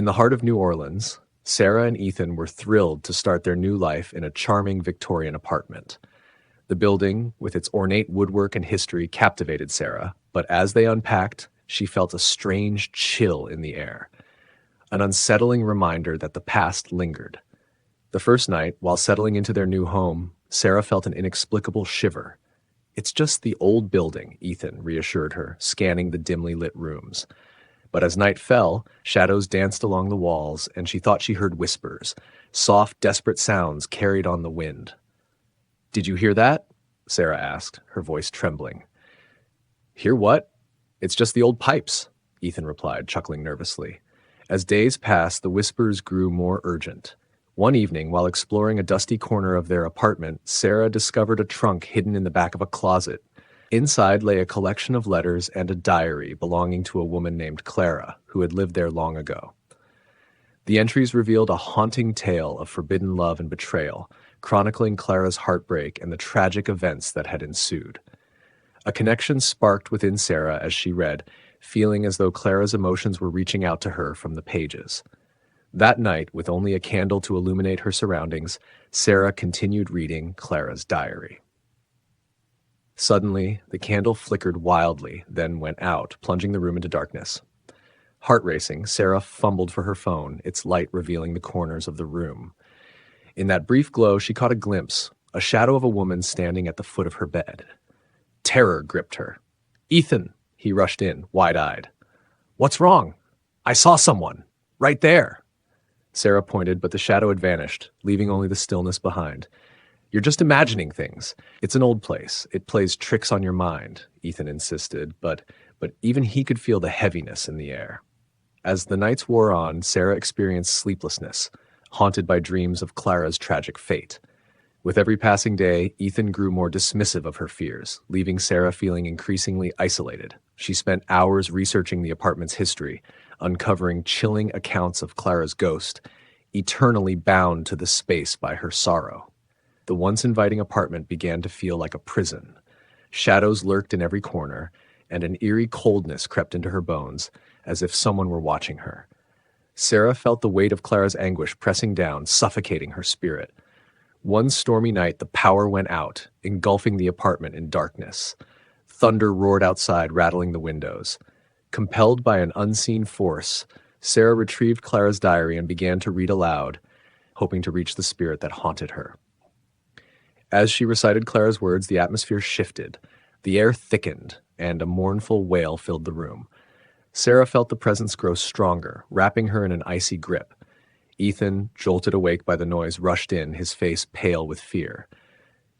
In the heart of New Orleans, Sarah and Ethan were thrilled to start their new life in a charming Victorian apartment. The building, with its ornate woodwork and history, captivated Sarah, but as they unpacked, she felt a strange chill in the air, an unsettling reminder that the past lingered. The first night, while settling into their new home, Sarah felt an inexplicable shiver. "It's just the old building," Ethan reassured her, scanning the dimly lit rooms. But as night fell, shadows danced along the walls, and she thought she heard whispers, soft, desperate sounds carried on the wind. "Did you hear that?" Sarah asked, her voice trembling. "Hear what? It's just the old pipes," Ethan replied, chuckling nervously. As days passed, the whispers grew more urgent. One evening, while exploring a dusty corner of their apartment, Sarah discovered a trunk hidden in the back of a closet. Inside lay a collection of letters and a diary belonging to a woman named Clara, who had lived there long ago. The entries revealed a haunting tale of forbidden love and betrayal, chronicling Clara's heartbreak and the tragic events that had ensued. A connection sparked within Sarah as she read, feeling as though Clara's emotions were reaching out to her from the pages. That night, with only a candle to illuminate her surroundings, Sarah continued reading Clara's diary. Suddenly, the candle flickered wildly, then went out, plunging the room into darkness. Heart racing, Sarah fumbled for her phone, its light revealing the corners of the room. In that brief glow, she caught a glimpse, a shadow of a woman standing at the foot of her bed. Terror gripped her. "Ethan!" He rushed in, wide-eyed. "What's wrong? I saw someone. Right there." Sarah pointed, but the shadow had vanished, leaving only the stillness behind. "You're just imagining things. It's an old place. It plays tricks on your mind," Ethan insisted, but even he could feel the heaviness in the air. As the nights wore on, Sarah experienced sleeplessness, haunted by dreams of Clara's tragic fate. With every passing day, Ethan grew more dismissive of her fears, leaving Sarah feeling increasingly isolated. She spent hours researching the apartment's history, uncovering chilling accounts of Clara's ghost, eternally bound to the space by her sorrow. The once inviting apartment began to feel like a prison. Shadows lurked in every corner, and an eerie coldness crept into her bones, as if someone were watching her. Sarah felt the weight of Clara's anguish pressing down, suffocating her spirit. One stormy night, the power went out, engulfing the apartment in darkness. Thunder roared outside, rattling the windows. Compelled by an unseen force, Sarah retrieved Clara's diary and began to read aloud, hoping to reach the spirit that haunted her. As she recited Clara's words, the atmosphere shifted. The air thickened, and a mournful wail filled the room. Sarah felt the presence grow stronger, wrapping her in an icy grip. Ethan, jolted awake by the noise, rushed in, his face pale with fear.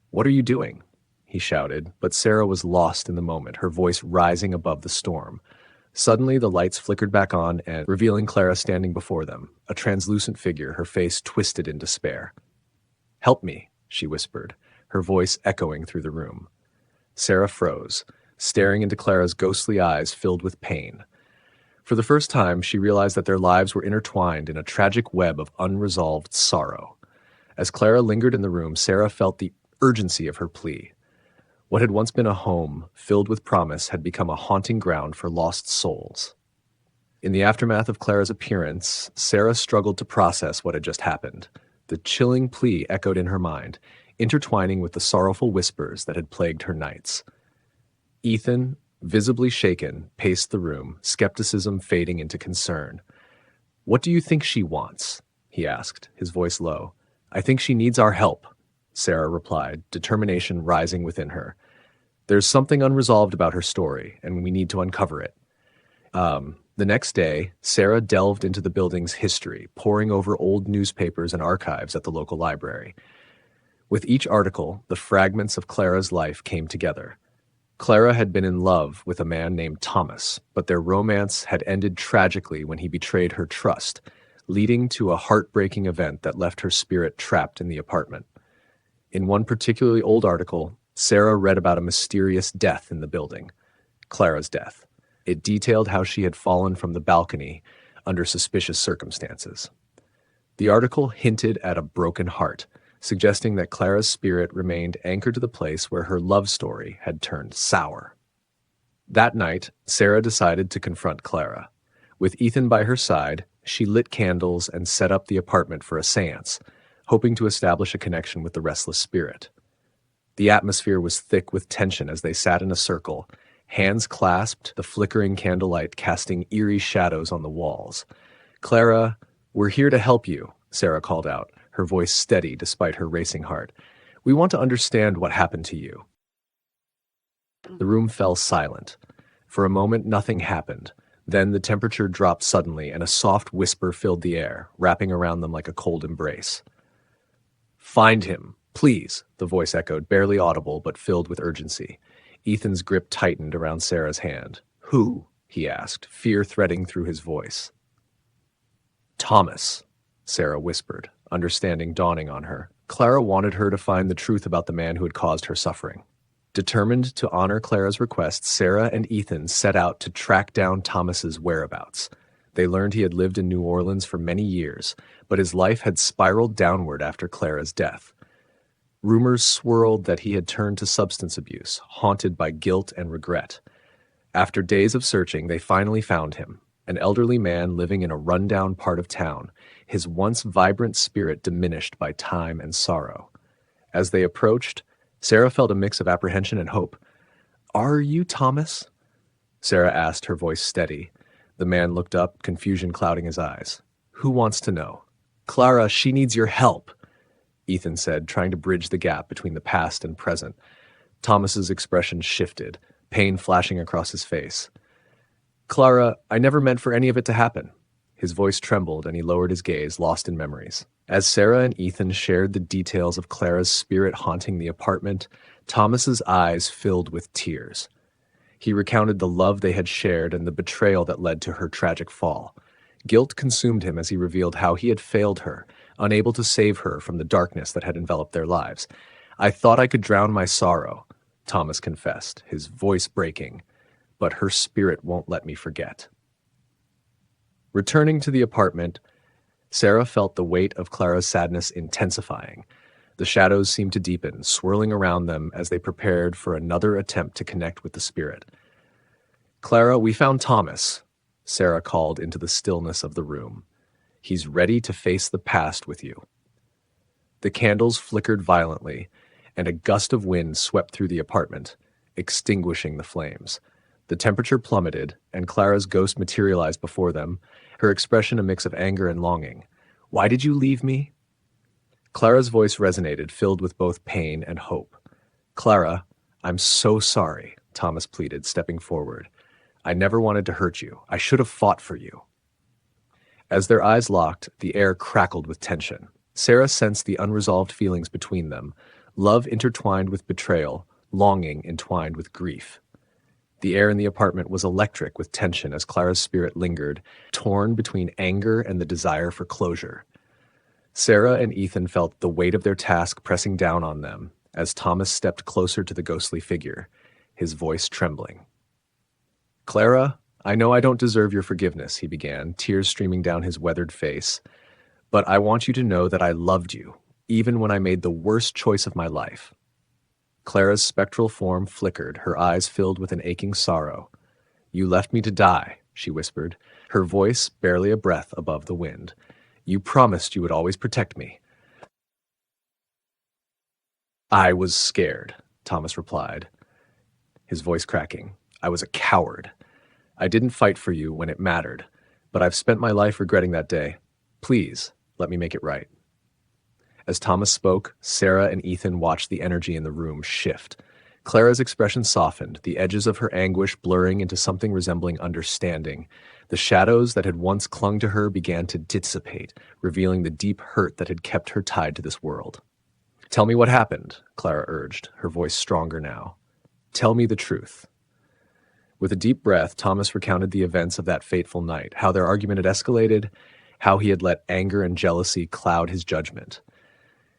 "What are you doing?" he shouted, but Sarah was lost in the moment, her voice rising above the storm. Suddenly, the lights flickered back on, and revealing Clara standing before them, a translucent figure, her face twisted in despair. "Help me," she whispered, her voice echoing through the room. Sarah froze, staring into Clara's ghostly eyes filled with pain. For the first time, she realized that their lives were intertwined in a tragic web of unresolved sorrow. As Clara lingered in the room, Sarah felt the urgency of her plea. What had once been a home filled with promise had become a haunting ground for lost souls. In the aftermath of Clara's appearance, Sarah struggled to process what had just happened. The chilling plea echoed in her mind, intertwining with the sorrowful whispers that had plagued her nights. Ethan, visibly shaken, paced the room, skepticism fading into concern. "What do you think she wants?" he asked, his voice low. "I think she needs our help," Sarah replied, determination rising within her. "There's something unresolved about her story, and we need to uncover it." The next day, Sarah delved into the building's history, poring over old newspapers and archives at the local library. With each article, the fragments of Clara's life came together. Clara had been in love with a man named Thomas, but their romance had ended tragically when he betrayed her trust, leading to a heartbreaking event that left her spirit trapped in the apartment. In one particularly old article, Sarah read about a mysterious death in the building, Clara's death. It detailed how she had fallen from the balcony under suspicious circumstances. The article hinted at a broken heart, suggesting that Clara's spirit remained anchored to the place where her love story had turned sour. That night, Sarah decided to confront Clara. With Ethan by her side, She lit candles and set up the apartment for a seance, hoping to establish a connection with the restless spirit. The atmosphere was thick with tension as they sat in a circle, hands clasped, the flickering candlelight casting eerie shadows on the walls. "Clara, we're here to help you," Sarah called out, her voice steady despite her racing heart. "We want to understand what happened to you." The room fell silent. For a moment, nothing happened. Then the temperature dropped suddenly, and a soft whisper filled the air, wrapping around them like a cold embrace. "Find him, please," the voice echoed, barely audible but filled with urgency. Ethan's grip tightened around Sarah's hand. "Who?" he asked, fear threading through his voice. "Thomas," Sarah whispered, understanding dawning on her. Clara wanted her to find the truth about the man who had caused her suffering. Determined to honor Clara's request, Sarah and Ethan set out to track down Thomas's whereabouts. They learned he had lived in New Orleans for many years, but his life had spiraled downward after Clara's death. Rumors swirled that he had turned to substance abuse, haunted by guilt and regret. After days of searching, they finally found him, an elderly man living in a rundown part of town, his once vibrant spirit diminished by time and sorrow. As they approached, Sarah felt a mix of apprehension and hope. "Are you Thomas?" Sarah asked, her voice steady. The man looked up, confusion clouding his eyes. "Who wants to know?" "Clara, she needs your help," Ethan said, trying to bridge the gap between the past and present. Thomas's expression shifted, pain flashing across his face. "Clara, I never meant for any of it to happen." His voice trembled and he lowered his gaze, lost in memories. As Sarah and Ethan shared the details of Clara's spirit haunting the apartment, Thomas's eyes filled with tears. He recounted the love they had shared and the betrayal that led to her tragic fall. Guilt consumed him as he revealed how he had failed her, unable to save her from the darkness that had enveloped their lives. "I thought I could drown my sorrow," Thomas confessed, his voice breaking, "but her spirit won't let me forget." Returning to the apartment, Sarah felt the weight of Clara's sadness intensifying. The shadows seemed to deepen, swirling around them as they prepared for another attempt to connect with the spirit. "Clara, we found Thomas," Sarah called into the stillness of the room. "He's ready to face the past with you." The candles flickered violently, and a gust of wind swept through the apartment, extinguishing the flames. The temperature plummeted, and Clara's ghost materialized before them, her expression a mix of anger and longing. "Why did you leave me?" Clara's voice resonated, filled with both pain and hope. "Clara, I'm so sorry," Thomas pleaded, stepping forward. "I never wanted to hurt you. I should have fought for you." As their eyes locked, the air crackled with tension. Sarah sensed the unresolved feelings between them, love intertwined with betrayal, longing entwined with grief. The air in the apartment was electric with tension as Clara's spirit lingered, torn between anger and the desire for closure. Sarah and Ethan felt the weight of their task pressing down on them as Thomas stepped closer to the ghostly figure, his voice trembling. "Clara, I know I don't deserve your forgiveness," he began, tears streaming down his weathered face, "but I want you to know that I loved you, even when I made the worst choice of my life." Clara's spectral form flickered, her eyes filled with an aching sorrow. "You left me to die," she whispered, her voice barely a breath above the wind. "You promised you would always protect me." "I was scared," Thomas replied, his voice cracking. "I was a coward. I didn't fight for you when it mattered, but I've spent my life regretting that day. Please, let me make it right." As Thomas spoke, Sarah and Ethan watched the energy in the room shift. Clara's expression softened, the edges of her anguish blurring into something resembling understanding. The shadows that had once clung to her began to dissipate, revealing the deep hurt that had kept her tied to this world. "Tell me what happened," Clara urged, her voice stronger now. "Tell me the truth." With a deep breath, Thomas recounted the events of that fateful night, how their argument had escalated, how he had let anger and jealousy cloud his judgment.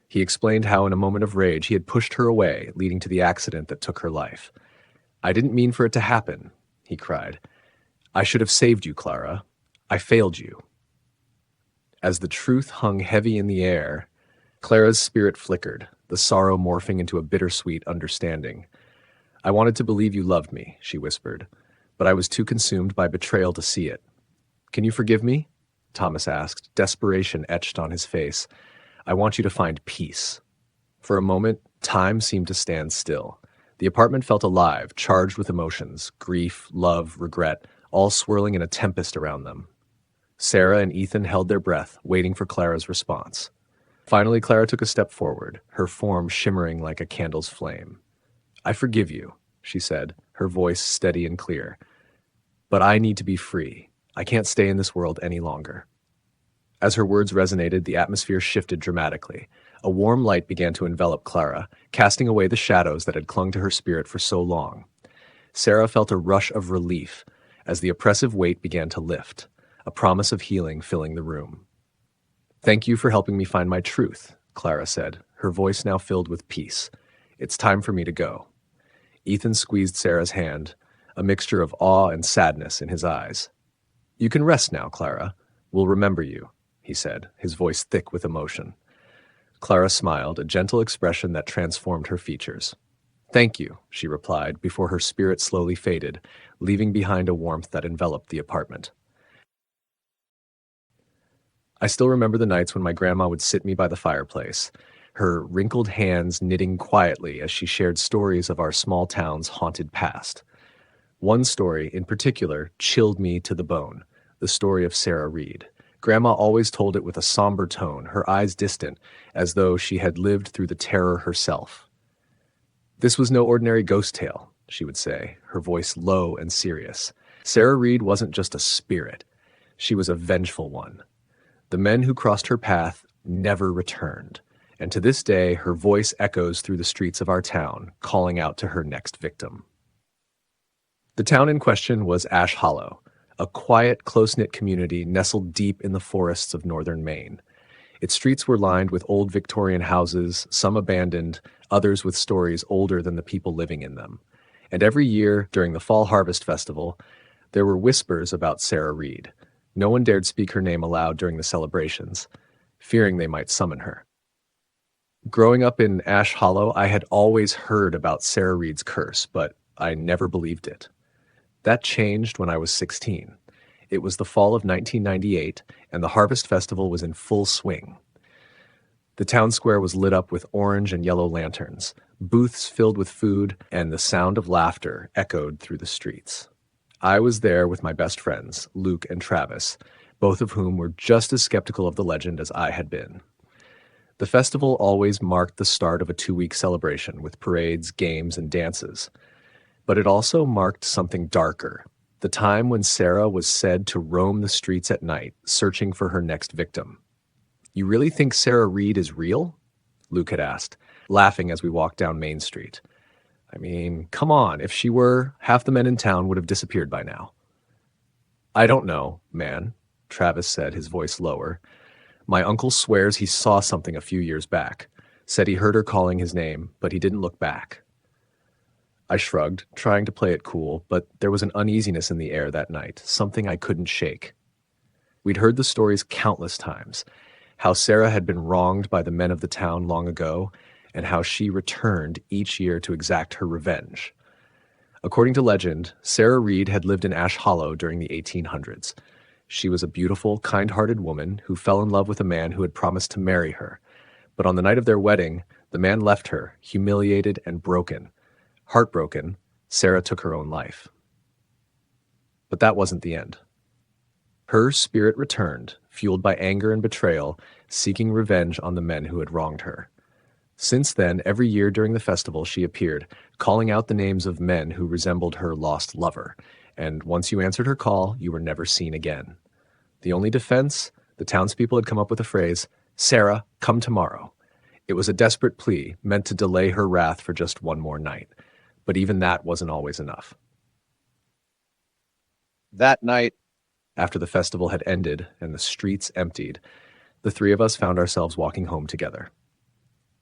He explained how in a moment of rage he had pushed her away, leading to the accident that took her life. "I didn't mean for it to happen," he cried. "I should have saved you, Clara. I failed you." As the truth hung heavy in the air, Clara's spirit flickered, the sorrow morphing into a bittersweet understanding. "I wanted to believe you loved me," she whispered, "but I was too consumed by betrayal to see it. Can you forgive me?" Thomas asked, desperation etched on his face. "I want you to find peace." For a moment, time seemed to stand still. The apartment felt alive, charged with emotions, grief, love, regret, all swirling in a tempest around them. Sarah and Ethan held their breath, waiting for Clara's response. Finally, Clara took a step forward, her form shimmering like a candle's flame. "I forgive you," she said, her voice steady and clear. "But I need to be free. I can't stay in this world any longer." As her words resonated, the atmosphere shifted dramatically. A warm light began to envelop Clara, casting away the shadows that had clung to her spirit for so long. Sarah felt a rush of relief as the oppressive weight began to lift, a promise of healing filling the room. "Thank you for helping me find my truth," Clara said, her voice now filled with peace. "It's time for me to go." Ethan squeezed Sarah's hand, a mixture of awe and sadness in his eyes. "You can rest now, Clara. We'll remember you," he said, his voice thick with emotion. Clara smiled, a gentle expression that transformed her features. "Thank you," she replied, before her spirit slowly faded, leaving behind a warmth that enveloped the apartment. I still remember the nights when my grandma would sit me by the fireplace, her wrinkled hands knitting quietly as she shared stories of our small town's haunted past. One story, in particular, chilled me to the bone, the story of Sarah Reed. Grandma always told it with a somber tone, her eyes distant, as though she had lived through the terror herself. "This was no ordinary ghost tale," she would say, her voice low and serious. "Sarah Reed wasn't just a spirit. She was a vengeful one. The men who crossed her path never returned, and to this day her voice echoes through the streets of our town, calling out to her next victim." The town in question was Ash Hollow, a quiet, close-knit community nestled deep in the forests of northern Maine. Its streets were lined with old Victorian houses, some abandoned, others with stories older than the people living in them. And every year, during the Fall Harvest Festival, there were whispers about Sarah Reed. No one dared speak her name aloud during the celebrations, fearing they might summon her. Growing up in Ash Hollow, I had always heard about Sarah Reed's curse, but I never believed it. That changed when I was 16. It was the fall of 1998, and the Harvest Festival was in full swing. The town square was lit up with orange and yellow lanterns, booths filled with food, and the sound of laughter echoed through the streets. I was there with my best friends, Luke and Travis, both of whom were just as skeptical of the legend as I had been. The festival always marked the start of a 2-week celebration with parades, games, and dances. But it also marked something darker, the time when Sarah was said to roam the streets at night, searching for her next victim. "You really think Sarah Reed is real?" Luke had asked, laughing as we walked down Main Street. "I mean, come on, if she were, half the men in town would have disappeared by now." "I don't know, man," Travis said, his voice lower. "My uncle swears he saw something a few years back, said he heard her calling his name, but he didn't look back." I shrugged, trying to play it cool, but there was an uneasiness in the air that night, something I couldn't shake. We'd heard the stories countless times, how Sarah had been wronged by the men of the town long ago, and how she returned each year to exact her revenge. According to legend, Sarah Reed had lived in Ash Hollow during the 1800s. She was a beautiful, kind-hearted woman who fell in love with a man who had promised to marry her. But on the night of their wedding, the man left her, humiliated and broken. Heartbroken, Sarah took her own life. But that wasn't the end. Her spirit returned, fueled by anger and betrayal, seeking revenge on the men who had wronged her. Since then, every year during the festival, she appeared, calling out the names of men who resembled her lost lover, and once you answered her call, you were never seen again. The only defense? The townspeople had come up with a phrase, "Sarah, come tomorrow." It was a desperate plea, meant to delay her wrath for just one more night. But even that wasn't always enough. That night, after the festival had ended and the streets emptied, the three of us found ourselves walking home together.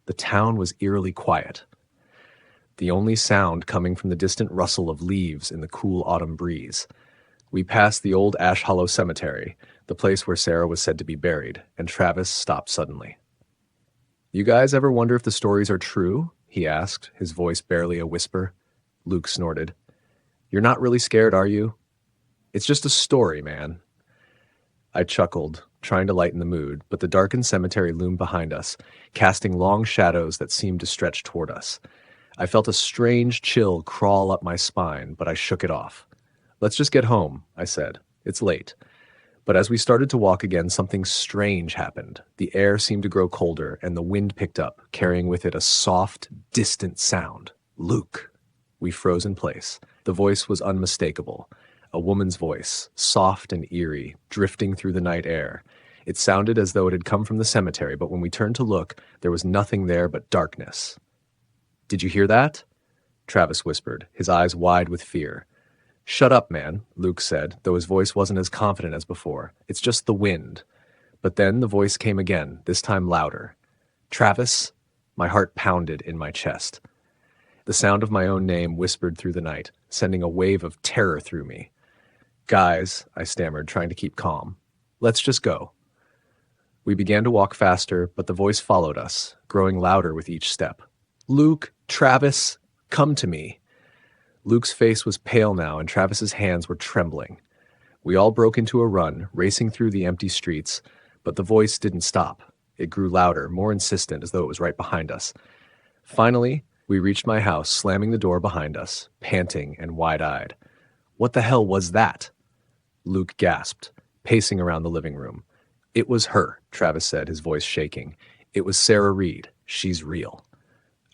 The town was eerily quiet, the only sound coming from the distant rustle of leaves in the cool autumn breeze. We passed the old Ash Hollow Cemetery, the place where Sarah was said to be buried, and Travis stopped suddenly. "You guys ever wonder if the stories are true?" he asked, his voice barely a whisper. Luke snorted. "You're not really scared, are you?" "It's just a story, man." I chuckled, trying to lighten the mood, but the darkened cemetery loomed behind us, casting long shadows that seemed to stretch toward us. I felt a strange chill crawl up my spine, but I shook it off. "Let's just get home," I said. "It's late." But as we started to walk again, something strange happened. The air seemed to grow colder, and the wind picked up, carrying with it a soft, distant sound. "Luke." We froze in place. The voice was unmistakable. A woman's voice, soft and eerie, drifting through the night air. It sounded as though it had come from the cemetery, but when we turned to look, there was nothing there but darkness. "Did you hear that?" Travis whispered, his eyes wide with fear. "Shut up, man," Luke said, though his voice wasn't as confident as before. "It's just the wind." But then the voice came again, this time louder. "Travis?" My heart pounded in my chest. The sound of my own name whispered through the night, sending a wave of terror through me. "Guys," I stammered, trying to keep calm. "Let's just go." We began to walk faster, but the voice followed us, growing louder with each step. "Luke, Travis, come to me." Luke's face was pale now, and Travis's hands were trembling. We all broke into a run, racing through the empty streets, but the voice didn't stop. It grew louder, more insistent, as though it was right behind us. Finally, we reached my house, slamming the door behind us, panting and wide-eyed. "What the hell was that?" Luke gasped, pacing around the living room. "It was her," Travis said, his voice shaking. "It was Sarah Reed. She's real."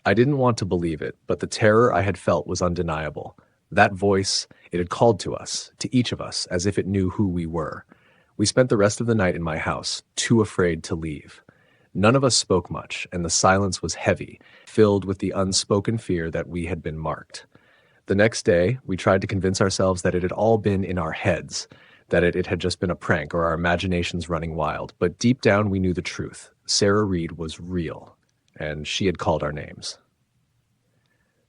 I didn't want to believe it, but the terror I had felt was undeniable. That voice, it had called to us, to each of us, as if it knew who we were. We spent the rest of the night in my house, too afraid to leave. None of us spoke much, and the silence was heavy, filled with the unspoken fear that we had been marked. The next day, we tried to convince ourselves that it had all been in our heads, that it had just been a prank or our imaginations running wild, but deep down we knew the truth. Sarah Reed was real, and she had called our names.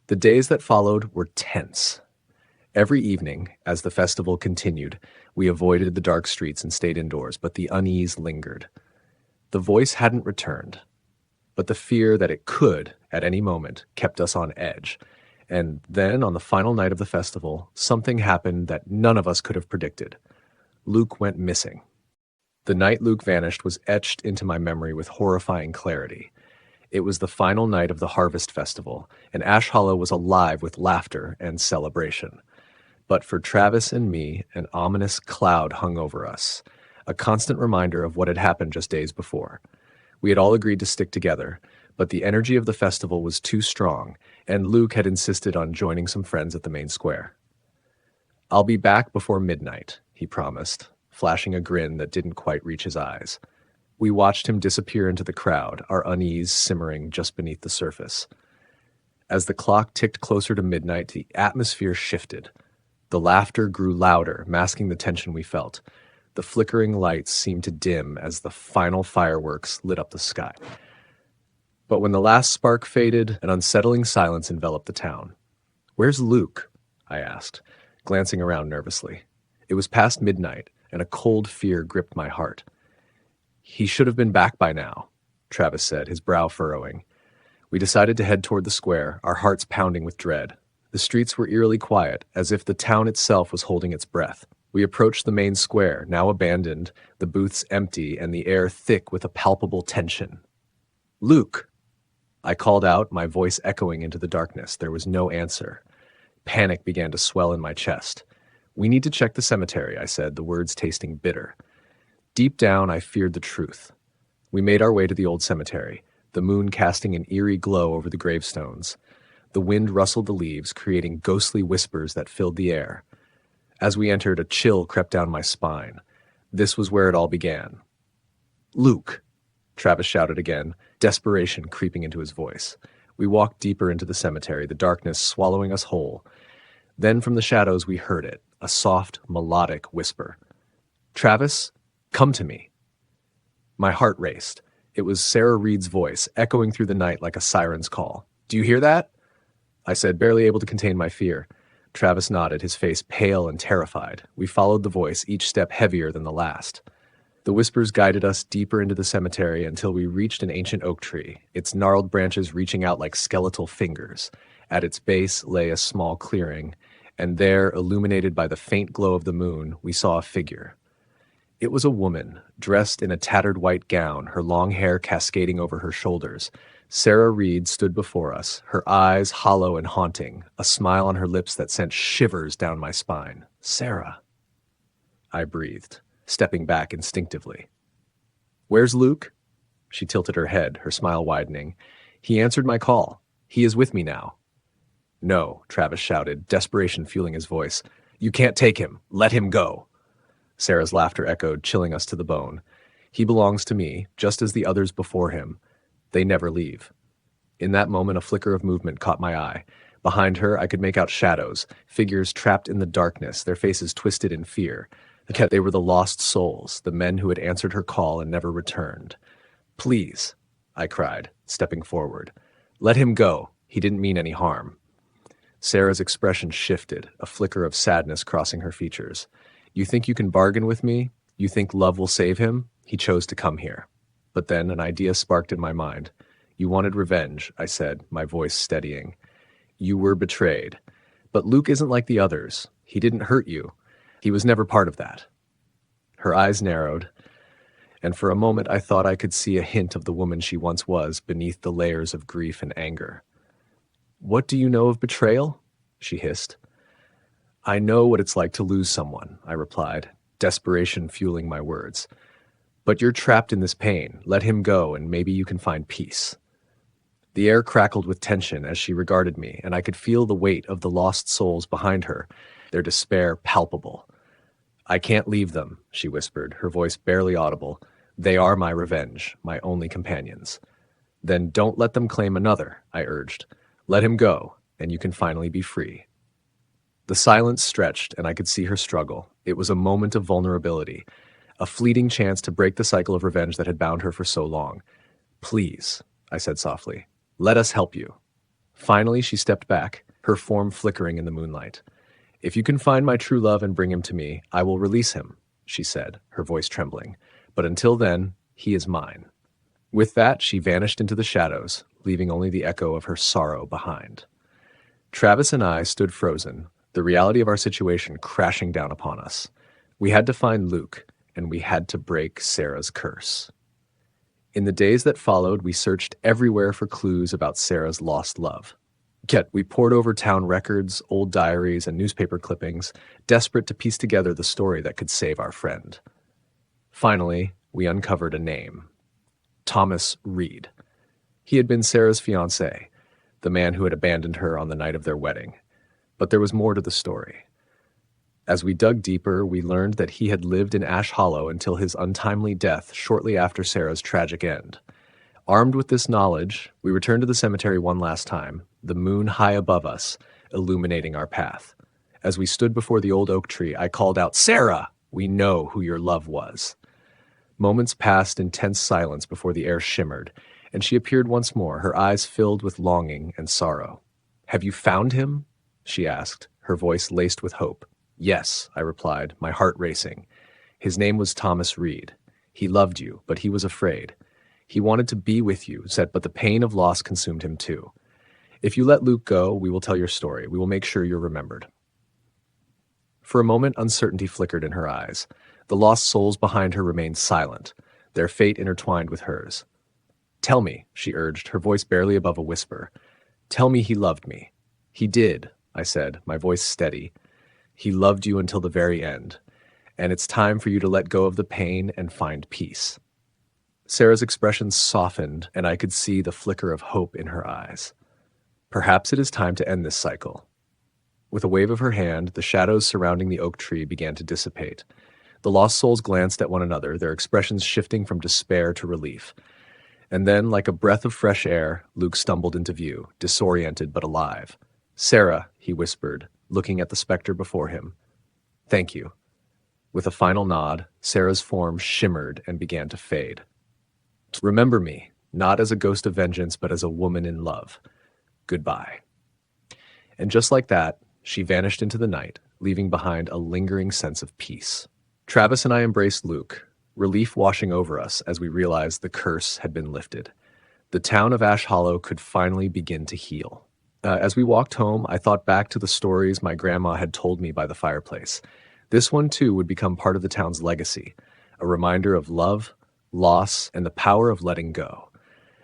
The days that followed were tense. Every evening, as the festival continued, we avoided the dark streets and stayed indoors, but the unease lingered. The voice hadn't returned, but the fear that it could, at any moment, kept us on edge. And then, on the final night of the festival, something happened that none of us could have predicted. Luke went missing. The night Luke vanished was etched into my memory with horrifying clarity. It was the final night of the Harvest Festival, and Ash Hollow was alive with laughter and celebration. But for Travis and me, an ominous cloud hung over us, a constant reminder of what had happened just days before. We had all agreed to stick together, but the energy of the festival was too strong, and Luke had insisted on joining some friends at the main square. "I'll be back before midnight," he promised, flashing a grin that didn't quite reach his eyes. We watched him disappear into the crowd, our unease simmering just beneath the surface. As the clock ticked closer to midnight, the atmosphere shifted. The laughter grew louder, masking the tension we felt. The flickering lights seemed to dim as the final fireworks lit up the sky. But when the last spark faded, an unsettling silence enveloped the town. "Where's Luke?" I asked, glancing around nervously. It was past midnight, and a cold fear gripped my heart. "He should have been back by now," Travis said, his brow furrowing. We decided to head toward the square, our hearts pounding with dread. The streets were eerily quiet, as if the town itself was holding its breath. We approached the main square, now abandoned, the booths empty, and the air thick with a palpable tension. "Luke!" I called out, my voice echoing into the darkness. There was no answer. Panic began to swell in my chest. "We need to check the cemetery," I said, the words tasting bitter. Deep down, I feared the truth. We made our way to the old cemetery, the moon casting an eerie glow over the gravestones. The wind rustled the leaves, creating ghostly whispers that filled the air. As we entered, a chill crept down my spine. This was where it all began. "Luke!" Travis shouted again, desperation creeping into his voice. We walked deeper into the cemetery, the darkness swallowing us whole. Then from the shadows we heard it, a soft, melodic whisper. "Travis, come to me." My heart raced. It was Sarah Reed's voice, echoing through the night like a siren's call. "Do you hear that?" I said, barely able to contain my fear. Travis nodded, his face pale and terrified. We followed the voice, each step heavier than the last. The whispers guided us deeper into the cemetery until we reached an ancient oak tree, its gnarled branches reaching out like skeletal fingers. At its base lay a small clearing, and there, illuminated by the faint glow of the moon, we saw a figure. It was a woman, dressed in a tattered white gown, her long hair cascading over her shoulders. Sarah Reed stood before us, her eyes hollow and haunting, a smile on her lips that sent shivers down my spine. "Sarah," I breathed, stepping back instinctively. "Where's Luke?" She tilted her head, her smile widening. "He answered my call. He is with me now." "No," Travis shouted, desperation fueling his voice. "You can't take him. Let him go." Sarah's laughter echoed, chilling us to the bone. "He belongs to me, just as the others before him. They never leave." In that moment, a flicker of movement caught my eye. Behind her, I could make out shadows, figures trapped in the darkness, their faces twisted in fear. Yet they were the lost souls, the men who had answered her call and never returned. "Please," I cried, stepping forward. "Let him go. He didn't mean any harm." Sarah's expression shifted, a flicker of sadness crossing her features. "You think you can bargain with me? You think love will save him? He chose to come here." But then an idea sparked in my mind. "You wanted revenge," I said, my voice steadying. "You were betrayed. But Luke isn't like the others. He didn't hurt you. He was never part of that." Her eyes narrowed, and for a moment I thought I could see a hint of the woman she once was beneath the layers of grief and anger. "What do you know of betrayal?" she hissed. "I know what it's like to lose someone," I replied, desperation fueling my words. "But you're trapped in this pain. Let him go, and maybe you can find peace." The air crackled with tension as she regarded me, and I could feel the weight of the lost souls behind her, their despair palpable. "I can't leave them," she whispered, her voice barely audible. "They are my revenge, my only companions." "Then don't let them claim another," I urged. "Let him go, and you can finally be free." The silence stretched, and I could see her struggle. It was a moment of vulnerability, a fleeting chance to break the cycle of revenge that had bound her for so long. "Please," I said softly, "let us help you." Finally, she stepped back, her form flickering in the moonlight. "If you can find my true love and bring him to me, I will release him," she said, her voice trembling. "But until then, he is mine." With that, she vanished into the shadows, leaving only the echo of her sorrow behind. Travis and I stood frozen, the reality of our situation crashing down upon us. We had to find Luke, and we had to break Sarah's curse. In the days that followed, we searched everywhere for clues about Sarah's lost love. Yet we pored over town records, old diaries, and newspaper clippings, desperate to piece together the story that could save our friend. Finally, we uncovered a name. Thomas Reed. He had been Sarah's fiancé, the man who had abandoned her on the night of their wedding. But there was more to the story. As we dug deeper, we learned that he had lived in Ash Hollow until his untimely death shortly after Sarah's tragic end. Armed with this knowledge, we returned to the cemetery one last time, the moon high above us, illuminating our path. As we stood before the old oak tree, I called out, "Sarah, we know who your love was." Moments passed in tense silence before the air shimmered, and she appeared once more, her eyes filled with longing and sorrow. "Have you found him?" she asked, her voice laced with hope. "Yes," I replied, my heart racing. "His name was Thomas Reed. He loved you, but he was afraid. He wanted to be with you, but the pain of loss consumed him too. If you let Luke go, we will tell your story. We will make sure you're remembered." For a moment, uncertainty flickered in her eyes. The lost souls behind her remained silent, their fate intertwined with hers. "Tell me," she urged, her voice barely above a whisper. "Tell me he loved me." "He did," I said, my voice steady. "He loved you until the very end, and it's time for you to let go of the pain and find peace." Sarah's expression softened, and I could see the flicker of hope in her eyes. "Perhaps it is time to end this cycle." With a wave of her hand, the shadows surrounding the oak tree began to dissipate. The lost souls glanced at one another, their expressions shifting from despair to relief. And then, like a breath of fresh air, Luke stumbled into view, disoriented but alive. "Sarah," he whispered, looking at the specter before him. "Thank you." With a final nod, Sarah's form shimmered and began to fade. "Remember me, not as a ghost of vengeance, but as a woman in love. Goodbye." And just like that, she vanished into the night, leaving behind a lingering sense of peace. Travis and I embraced Luke, relief washing over us as we realized the curse had been lifted. The town of Ash Hollow could finally begin to heal. As we walked home, I thought back to the stories my grandma had told me by the fireplace. This one, too, would become part of the town's legacy, a reminder of love, loss, and the power of letting go.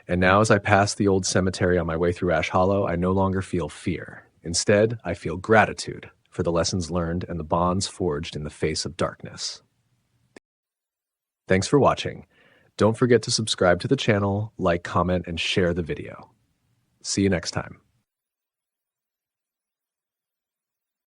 And now, as I pass the old cemetery on my way through Ash Hollow, I no longer feel fear. Instead, I feel gratitude for the lessons learned and the bonds forged in the face of darkness. Thanks for watching. Don't forget to subscribe to the channel, like, comment, and share the video. See you next time.